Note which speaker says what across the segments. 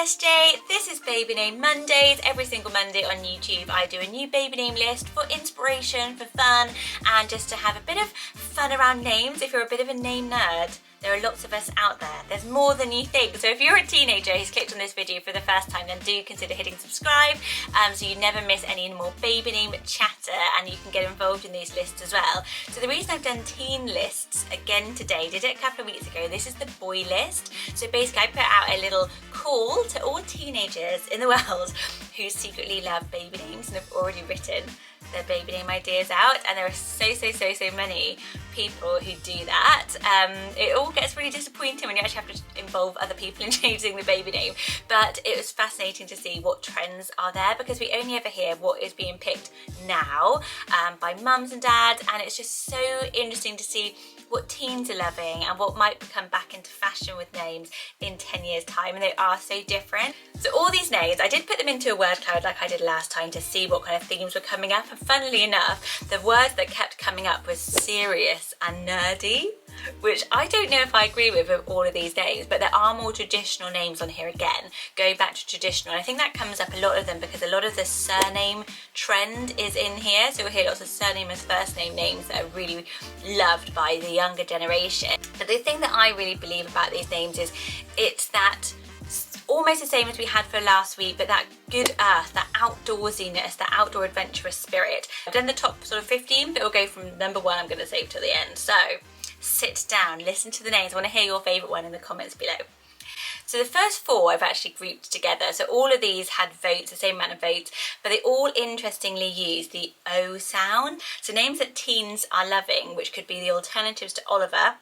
Speaker 1: Thursday. This is Baby Name Mondays. Every single Monday on YouTube I do a new baby name list for inspiration, for fun, and just to have a bit of fun around names. If you're a bit of a name nerd, there are lots of us out there. There's more than you think. So if you're a teenager who's clicked on this video for the first time, then do consider hitting subscribe so you never miss any more baby name chatter, and you can get involved in these lists as well. So the reason I've done teen lists again today, did it a couple of weeks ago, this is the boy list. So basically I put out a little call to all teenagers in the world who secretly love baby names and have already written their baby name ideas out, and there are so many people who do that. It all gets really disappointing when you actually have to involve other people in changing the baby name, but it was fascinating to see what trends are there, because we only ever hear what is being picked now by mums and dads, and it's just so interesting to see what teens are loving and what might come back into fashion with names in 10 years time, and they are so different. So all these names, I did put them into a word cloud like I did last time to see what kind of themes were coming up, and funnily enough, the words that kept coming up was serious and nerdy, which I don't know if I agree with all of these names, but there are more traditional names on here again, going back to traditional. I think that comes up a lot of them because a lot of the surname trend is in here, so we'll hear lots of surname as first name names that are really loved by the younger generation. But the thing that I really believe about these names is it's that almost the same as we had for last week, but that good earth, that outdoorsiness, that outdoor adventurous spirit. I've done the top sort of 15, but it'll go from number 1 I'm going to save till the end. So sit down, listen to the names. I want to hear your favourite one in the comments below. So the first 4 I've actually grouped together. So all of these had votes, the same amount of votes, but they all interestingly use the O sound. So names that teens are loving, which could be the alternatives to Oliver,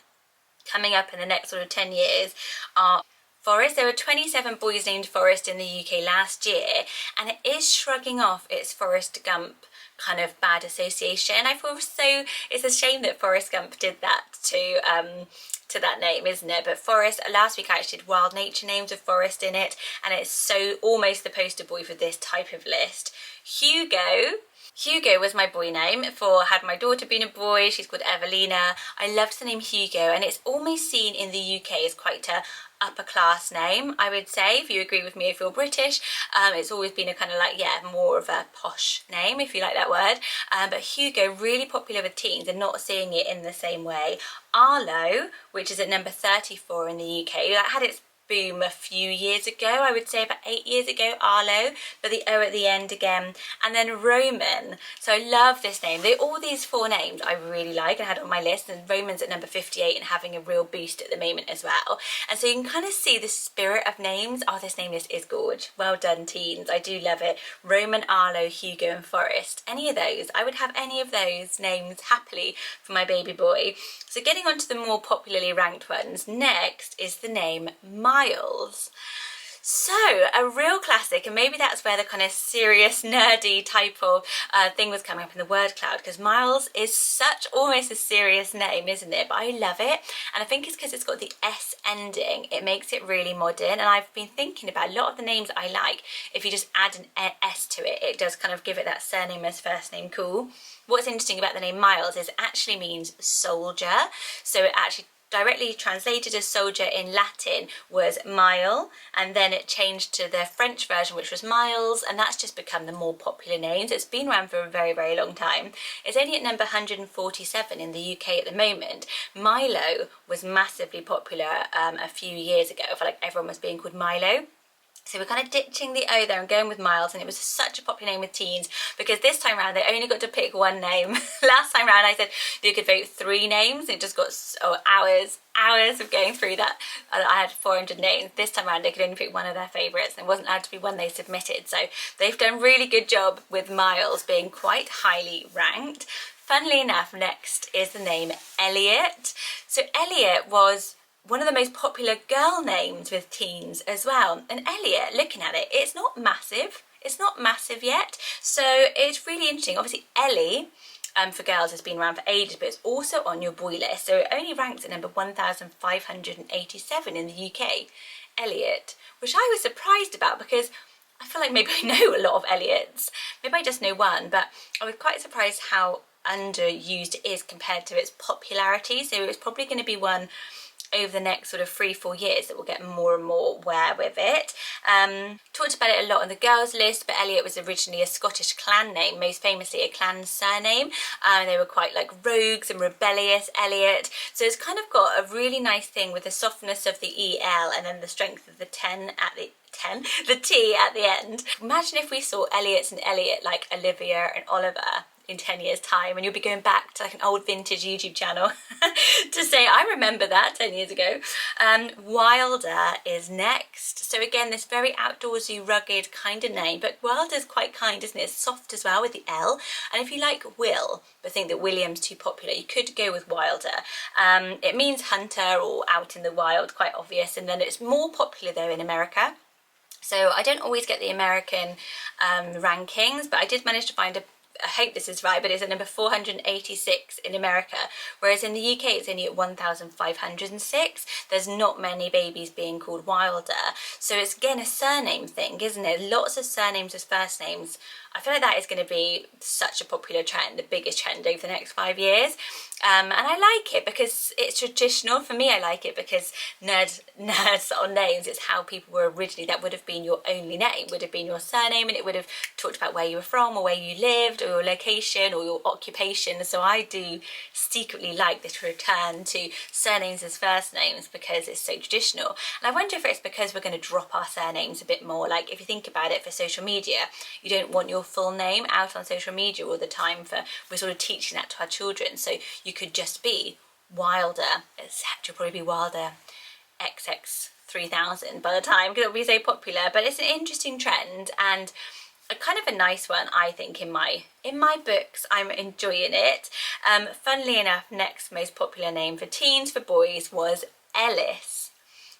Speaker 1: coming up in the next sort of 10 years, are Forrest. There were 27 boys named Forrest in the UK last year, and it is shrugging off its Forrest Gump kind of bad association. I feel so, it's a shame that Forrest Gump did that to that name, isn't it? But Forrest, last week I actually did wild nature names with Forrest in it, and it's so almost the poster boy for this type of list. Hugo was my boy name had my daughter been a boy. She's called Evelina. I loved the name Hugo, and it's almost seen in the UK as quite a upper class name, I would say, if you agree with me. If you're British, it's always been a kind of like, yeah, more of a posh name, if you like that word. But Hugo, really popular with teens and not seeing it in the same way. Arlo, which is at number 34 in the UK, that had its boom a few years ago, I would say about 8 years ago, Arlo, but the O at the end again. And then Roman, so I love this name. All these 4 names I really like and had on my list, and Roman's at number 58 and having a real boost at the moment as well. And so you can kind of see the spirit of names. Oh, this name list is gorge. Well done, teens. I do love it. Roman, Arlo, Hugo and Forrest. Any of those, I would have any of those names happily for my baby boy. So getting on to the more popularly ranked ones, next is the name Miles. So a real classic, and maybe that's where the kind of serious nerdy type of thing was coming up in the word cloud, because Miles is such almost a serious name, isn't it? But I love it, and I think it's because it's got the S ending. It makes it really modern, and I've been thinking about a lot of the names I like, if you just add an S to it, it does kind of give it that surname as first name cool. What's interesting about the name Miles is it actually means soldier, so it actually directly translated as soldier in Latin was mile, and then it changed to the French version, which was Miles, and that's just become the more popular names. It's been around for a very long time. It's only at number 147 in the UK at the moment. Milo was massively popular a few years ago. I feel like everyone was being called Milo. So we're kind of ditching the O there and going with Miles, and it was such a popular name with teens because this time around they only got to pick 1 name. Last time round I said you could vote 3 names. It just got hours of going through that. I had 400 names. This time around they could only pick 1 of their favourites, and it wasn't allowed to be one they submitted. So they've done a really good job with Miles being quite highly ranked. Funnily enough, next is the name Elliot. So Elliot was one of the most popular girl names with teens as well. And Elliot, looking at it, it's not massive. It's not massive yet. So it's really interesting. Obviously, Ellie for girls has been around for ages, but it's also on your boy list. So it only ranks at number 1,587 in the UK. Elliot, which I was surprised about because I feel like maybe I know a lot of Elliots. Maybe I just know one, but I was quite surprised how underused it is compared to its popularity. So it's probably going to be one over the next sort of 3-4 years that we'll get more and more aware with it. Talked about it a lot on the girls list, but Elliot was originally a Scottish clan name, most famously a clan surname. They were quite like rogues and rebellious, Elliot. So it's kind of got a really nice thing with the softness of the EL and then the strength of the the T at the end. Imagine if we saw Elliot and Elliot like Olivia and Oliver in 10 years time, and you'll be going back to like an old vintage YouTube channel to say, I remember that 10 years ago. Wilder is next. So again, this very outdoorsy, rugged kind of name, but Wilder's quite kind, isn't it? It's soft as well with the L. And if you like Will, but think that William's too popular, you could go with Wilder. It means hunter or out in the wild, quite obvious. And then it's more popular though in America. So I don't always get the American rankings, but I did manage to find I hope this is right, but it's at number 486 in America, whereas in the UK it's only at 1,506. There's not many babies being called Wilder. So it's again a surname thing, isn't it? Lots of surnames as first names. I feel like that is going to be such a popular trend, the biggest trend over the next 5 years. And I like it because it's traditional. For me, I like it because nerds on names, it's how people were originally. That would have been your only name, would have been your surname, and it would have talked about where you were from or where you lived or your location or your occupation. So I do secretly like this return to surnames as first names because it's so traditional. And I wonder if it's because we're going to drop our surnames a bit more. Like if you think about it for social media, you don't want your full name out on social media all the time. We're sort of teaching that to our children. So you could just be Wilder. You'll probably be Wilder XX3000 by the time, because it'll be so popular. But it's an interesting trend and a kind of a nice one, I think, in my books. I'm enjoying it. Funnily enough, next most popular name for teens, for boys, was Ellis.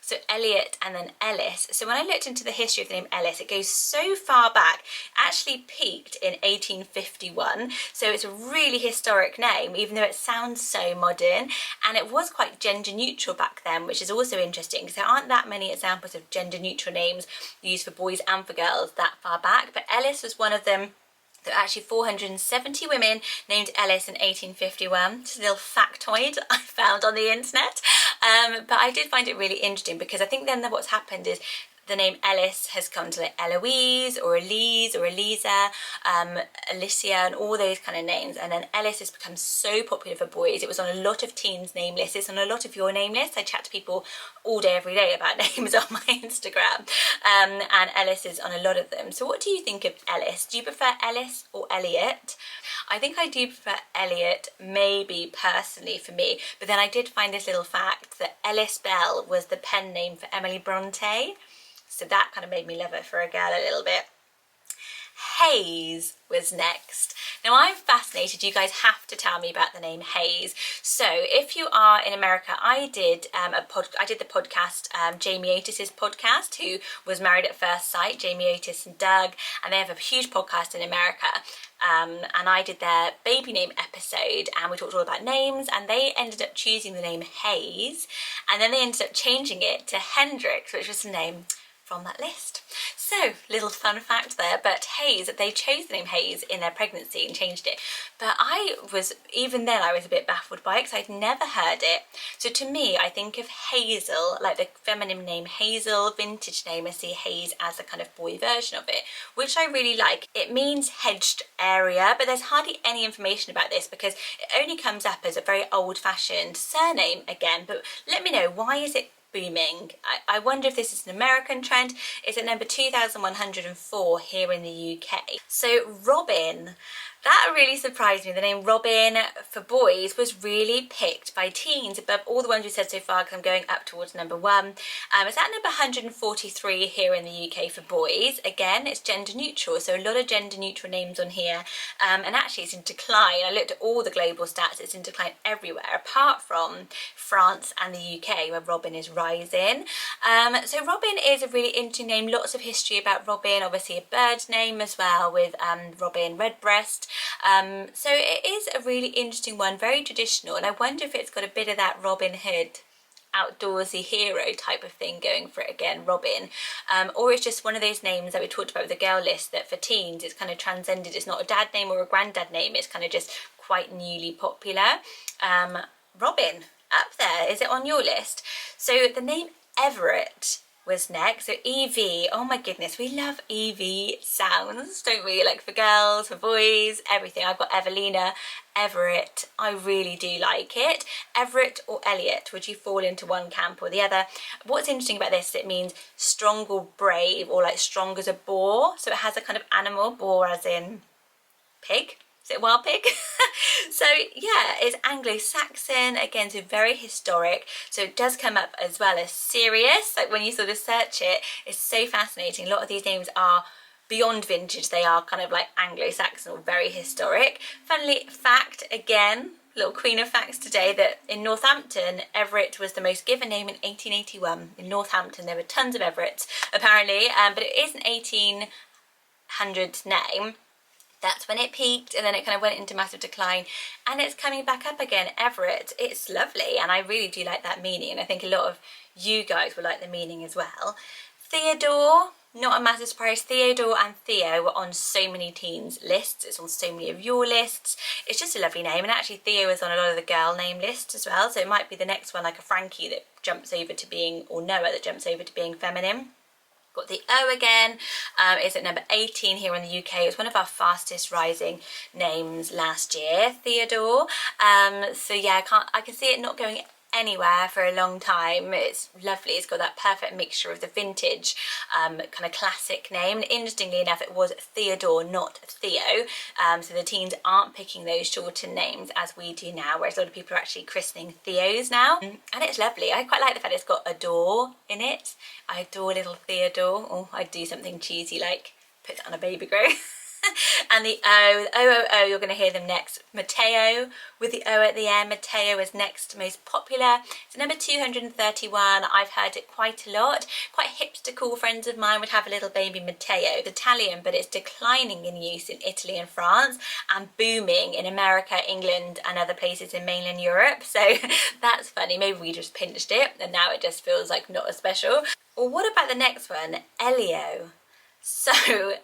Speaker 1: So Elliot and then Ellis. So when I looked into the history of the name Ellis, it goes so far back, actually peaked in 1851. So it's a really historic name, even though it sounds so modern. And it was quite gender neutral back then, which is also interesting because there aren't that many examples of gender neutral names used for boys and for girls that far back. But Ellis was one of them. There are actually 470 women named Ellis in 1851. Just a little factoid I found on the internet. But I did find it really interesting because I think then what's happened is the name Ellis has come to like Eloise or Elise or Elisa, Alicia and all those kind of names. And then Ellis has become so popular for boys. It was on a lot of teens' name lists. It's on a lot of your name lists. I chat to people all day, every day about names on my Instagram. And Ellis is on a lot of them. So what do you think of Ellis? Do you prefer Ellis or Elliot? I think I do prefer Elliot, maybe personally for me. But then I did find this little fact that Ellis Bell was the pen name for Emily Bronte. So that kind of made me love it for a girl a little bit. Hayes was next. Now I'm fascinated. You guys have to tell me about the name Hayes. So if you are in America, I did the podcast, Jamie Otis's podcast, who was Married at First Sight, Jamie Otis and Doug, and they have a huge podcast in America. And I did their baby name episode and we talked all about names, and they ended up choosing the name Hayes, and then they ended up changing it to Hendrix, which was the name from that list. So, little fun fact there, but Hayes, they chose the name Hayes in their pregnancy and changed it. But even then I was a bit baffled by it because I'd never heard it. So to me, I think of Hazel, like the feminine name Hazel, vintage name, I see Hayes as a kind of boy version of it, which I really like. It means hedged area, but there's hardly any information about this because it only comes up as a very old-fashioned surname again. But let me know, why is it booming? I wonder if this is an American trend. It's at number 2,104 here in the UK. So Robin, that really surprised me. The name Robin for boys was really picked by teens above all the ones we said so far, because I'm going up towards number 1. It's at number 143 here in the UK for boys. Again, it's gender neutral, so a lot of gender neutral names on here. And actually it's in decline. I looked at all the global stats, it's in decline everywhere apart from France and the UK, where Robin is rising. So Robin is a really interesting name. Lots of history about Robin, obviously a bird name as well, with Robin Redbreast. So it is a really interesting one, very traditional, and I wonder if it's got a bit of that Robin Hood outdoorsy hero type of thing going for it again, Robin, or it's just one of those names that we talked about with the girl list that for teens it's kind of transcended. It's not a dad name or a granddad name, it's kind of just quite newly popular. Robin, up there? Is it on your list? So the name Everett was next. So EV, oh my goodness, we love EV sounds, don't we? Like for girls, for boys, everything. I've got Evelina, Everett, I really do like it. Everett or Elliot, would you fall into one camp or the other? What's interesting about this is it means strong or brave, or like strong as a boar. So it has a kind of animal, boar as in pig. Is it wild pig? So yeah, it's Anglo-Saxon, again, so very historic. So it does come up as well as serious. Like when you sort of search it, it's so fascinating. A lot of these names are beyond vintage. They are kind of like Anglo-Saxon or very historic. Funnily fact, again, little queen of facts today, that in Northampton, Everett was the most given name in 1881. In Northampton, there were tons of Everetts, apparently, but it is an 1800s name. That's when it peaked, and then it kind of went into massive decline, and it's coming back up again. Everett, it's lovely, and I really do like that meaning, and I think a lot of you guys will like the meaning as well. Theodore, not a massive surprise. Theodore and Theo were on so many teens' lists. It's on so many of your lists. It's just a lovely name, and actually Theo is on a lot of the girl name lists as well, so it might be the next one, like a Frankie that jumps over to being, or Noah that jumps over to being feminine. Got the O again, is at number 18 here in the UK. It was one of our fastest rising names last year, Theodore. So yeah, I can see it not going anywhere for a long time. It's lovely. It's got that perfect mixture of the vintage kind of classic name, and interestingly enough it was Theodore, not Theo, so the teens aren't picking those shortened names as we do now, whereas a lot of people are actually christening Theos now. And it's lovely. I quite like the fact it's got adore in it. I adore little Theodore. Oh, I'd do something cheesy like put that on a baby grow. And the O, you're going to hear them next. Mateo with the O at the end. Mateo is next most popular. It's number 231. I've heard it quite a lot. Quite hipster cool friends of mine would have a little baby Mateo. It's Italian, but it's declining in use in Italy and France, and booming in America, England and other places in mainland Europe. So that's funny. Maybe we just pinched it and now it just feels like not as special. Or what about the next one? Elio. So,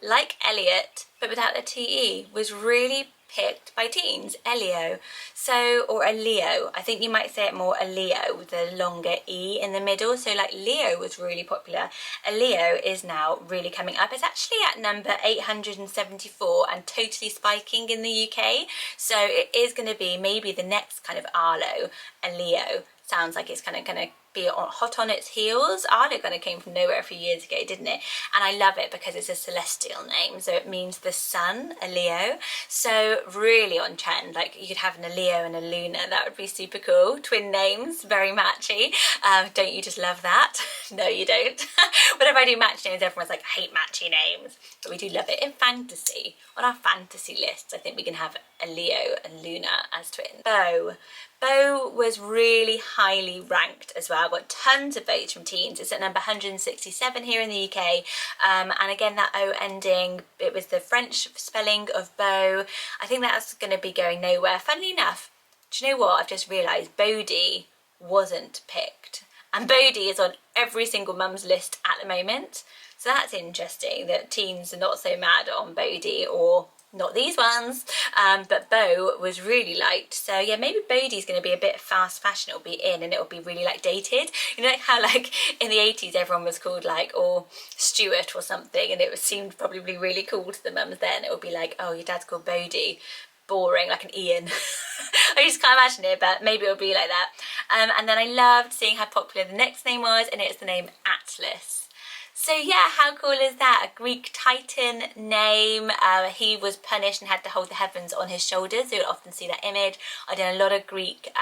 Speaker 1: like Elliot, but without the TE, was really picked by teens, Elio. So, or Elio, I think you might say it more Elio with a longer E in the middle. So like Leo was really popular. Elio is now really coming up. It's actually at number 874 and totally spiking in the UK. So it is going to be maybe the next kind of Arlo, Elio. Sounds like it's kind of going to be hot on its heels. Arlo kind of came from nowhere a few years ago, didn't it? And I love it because it's a celestial name, so it means the sun, a Leo. So really on trend. Like you could have an Leo and a Luna. That would be super cool. Twin names, very matchy. Don't you just love that? No, you don't. Whenever I do match names, everyone's like, I hate matchy names. But we do love it in fantasy. On our fantasy lists, I think we can have a Leo and Luna as twins. Bo was really highly ranked as well. Got tons of votes from teens. It's at number 167 here in the UK. And again, that O ending, it was the French spelling of beau. I think that's going to be going nowhere. Funnily enough, do you know what? I've just realised Bodhi wasn't picked. And Bodhi is on every single mum's list at the moment. So that's interesting that teens are not so mad on Bodhi, or not these ones, but Beau was really liked. So yeah, maybe Bodhi's going to be a bit fast fashion. It'll be in and it'll be really like dated. You know, like how like in the 80s everyone was called like, or Stuart or something, and it seemed probably really cool to the mums then. It would be like, oh, your dad's called Bodhi. Boring, like an Ian. I just can't imagine it, but maybe it'll be like that. And then I loved seeing how popular the next name was, and it's the name Atlas. So yeah, how cool is that? A Greek Titan name. He was punished and had to hold the heavens on his shoulders. So you'll often see that image. I've done a lot of Greek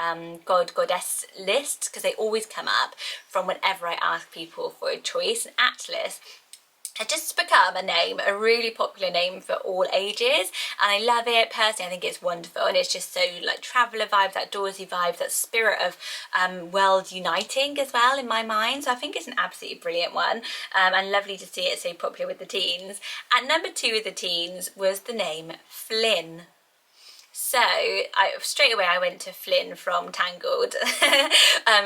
Speaker 1: goddess lists because they always come up from whenever I ask people for a choice. And Atlas has just become a name, a really popular name for all ages, and I love it. Personally, I think it's wonderful, and it's just so like traveller vibes, outdoorsy vibes, that spirit of world uniting as well in my mind. So I think it's an absolutely brilliant one, and lovely to see it so popular with the teens. At number 2 with the teens was the name Flynn. So straight away I went to Flynn from Tangled,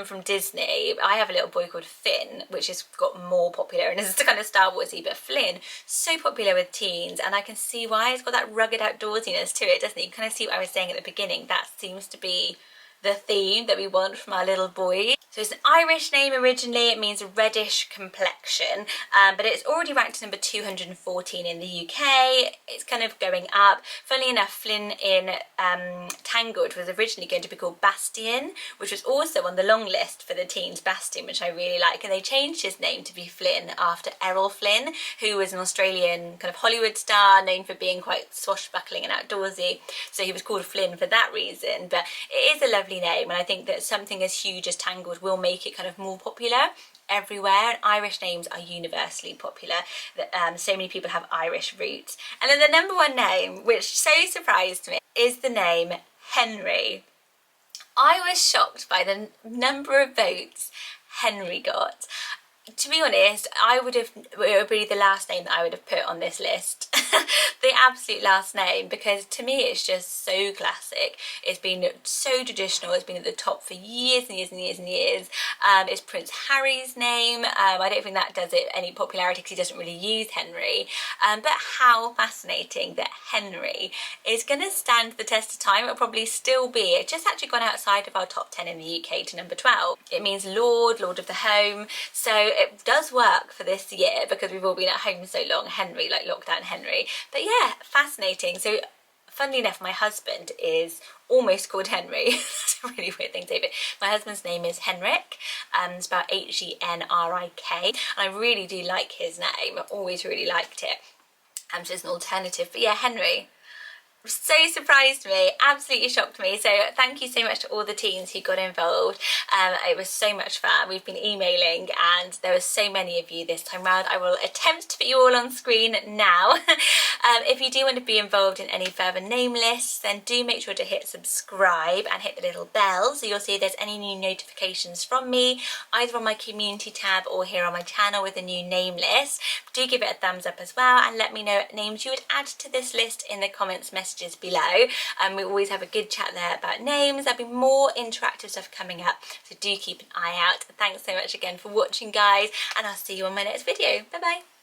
Speaker 1: from Disney. I have a little boy called Finn, which has got more popular, and it's kind of Star Warsy, but Flynn, so popular with teens, and I can see why. It's got that rugged outdoorsiness to it, doesn't it? You kind of see what I was saying at the beginning. That seems to be the theme that we want from our little boys. So it's an Irish name originally, it means reddish complexion, but it's already ranked number 214 in the UK. It's kind of going up. Funnily enough, Flynn in Tangled was originally going to be called Bastian, which was also on the long list for the teens, Bastian, which I really like, and they changed his name to be Flynn after Errol Flynn, who was an Australian kind of Hollywood star known for being quite swashbuckling and outdoorsy, so he was called Flynn for that reason. But it is a lovely name, and I think that something as huge as Tangled will make it kind of more popular everywhere, and Irish names are universally popular. So many people have Irish roots. And then the number one name, which so surprised me, is the name Henry. I was shocked by the number of votes Henry got. To be honest, it would be the last name that I would have put on this list. The absolute last name, because to me it's just so classic. It's been so traditional, it's been at the top for years and years and years and years. It's Prince Harry's name. I don't think that does it any popularity because he doesn't really use Henry. But how fascinating that Henry is going to stand the test of time. It'll probably still be, it's just actually gone outside of our top 10 in the UK to number 12. It means Lord of the Home. So it does work for this year because we've all been at home so long. Henry, like lockdown Henry. But yeah, fascinating. So funnily enough, my husband is almost called Henry. That's a really weird thing to say, but my husband's name is Henrik. It's spelled Henrik, and I really do like his name. I've always really liked it. So it's an alternative, but yeah, Henry. So surprised me, absolutely shocked me. So thank you so much to all the teens who got involved. It was so much fun. We've been emailing and there were so many of you this time round. I will attempt to put you all on screen now. If you do want to be involved in any further name lists, then do make sure to hit subscribe and hit the little bell so you'll see if there's any new notifications from me, either on my community tab or here on my channel with a new name list. Do give it a thumbs up as well and let me know what names you would add to this list in the comments messages below. We always have a good chat there about names. There'll be more interactive stuff coming up, so do keep an eye out. Thanks so much again for watching, guys, and I'll see you on my next video. Bye bye.